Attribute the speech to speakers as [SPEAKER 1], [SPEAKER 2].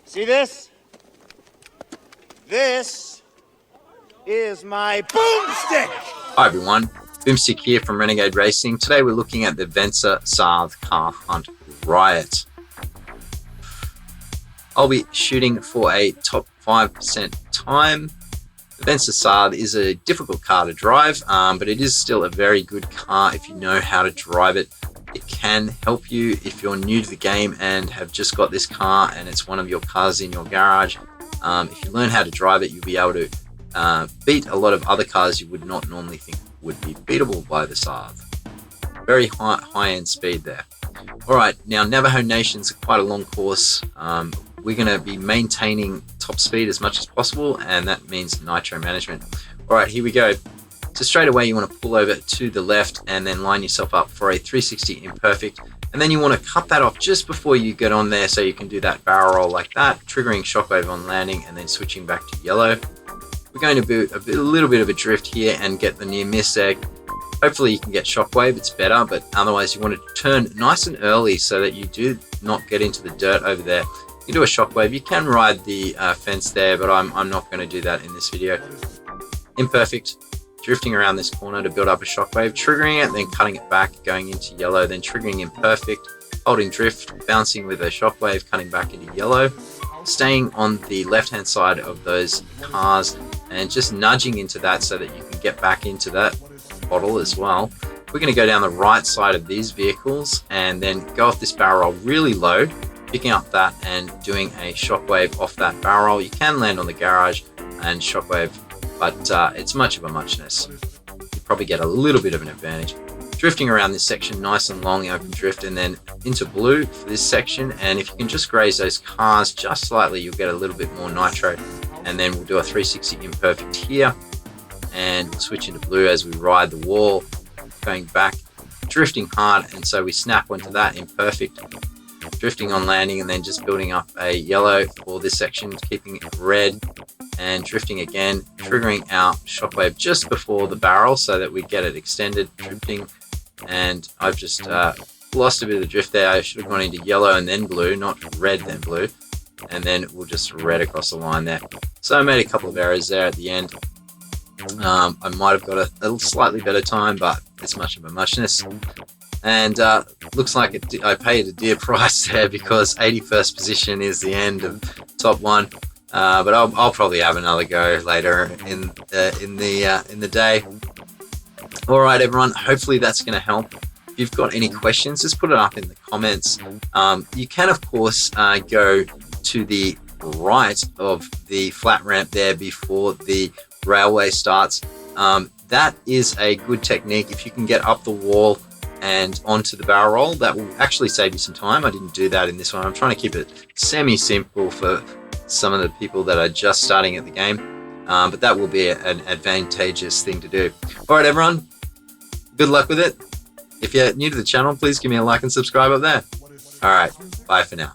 [SPEAKER 1] See this? This is my boomstick!
[SPEAKER 2] Hi everyone, Boomstick here from Renegade Racing. Today we're looking at the Vencer Sarthe car hunt Riot. I'll be shooting for a top 5% time. The Vencer Sarthe is a difficult car to drive, but it is still a very good car if you know how to drive it. It can help you if you're new to the game and have just got this car and it's one of your cars in your garage. If you learn how to drive it, you'll be able to beat a lot of other cars you would not normally think would be beatable by the Sarthe. Very high-end speed there. Alright, now Navajo Nation's quite a long course. We're going to be maintaining top speed as much as possible, and that means nitro management. Alright, here we go. So straight away you want to pull over to the left and then line yourself up for a 360 imperfect, and then you want to cut that off just before you get on there so you can do that barrel roll like that, triggering shockwave on landing and then switching back to yellow. We're going to do a little bit of a drift here and get the near miss there. Hopefully you can get shockwave, it's better, but otherwise you want to turn nice and early so that you do not get into the dirt over there. You do a shockwave, you can ride the fence there, but I'm not going to do that in this video. Imperfect, drifting around this corner to build up a shockwave, triggering it, then cutting it back, going into yellow, then triggering imperfect, holding drift, bouncing with a shockwave, cutting back into yellow, staying on the left hand side of those cars and just nudging into that so that you can get back into that bottle as well. We're going to go down the right side of these vehicles and then go off this barrel roll really low, picking up that and doing a shockwave off that barrel roll. You can land on the garage and shockwave, but it's much of a muchness. You probably get a little bit of an advantage. Drifting around this section nice and long, open drift, and then into blue for this section, and if you can just graze those cars just slightly, you'll get a little bit more nitro. And then we'll do a 360 imperfect here and we'll switch into blue as we ride the wall, going back, drifting hard, and so we snap onto that imperfect, drifting on landing, and then just building up a yellow for this section, keeping it red, and drifting again, triggering out shockwave just before the barrel so that we get it extended, drifting, and I've just lost a bit of the drift there. I should have gone into yellow and then blue, not red then blue, and then we'll just red across the line there. So I made a couple of errors there at the end. I might have got a slightly better time, but it's much of a muchness. And looks like I paid a dear price there because 81st position is the end of top one. But I'll probably have another go later in the day. All right, everyone. Hopefully that's going to help. If you've got any questions, just put it up in the comments. You can, of course, go to the right of the flat ramp there before the railway starts. That is a good technique. If you can get up the wall and onto the barrel roll, that will actually save you some time. I didn't do that in this one. I'm trying to keep it semi-simple for some of the people that are just starting at the game, but that will be an advantageous thing to do. All right, everyone, good luck with it. If you're new to the channel, please give me a like and subscribe up there. All right, bye for now.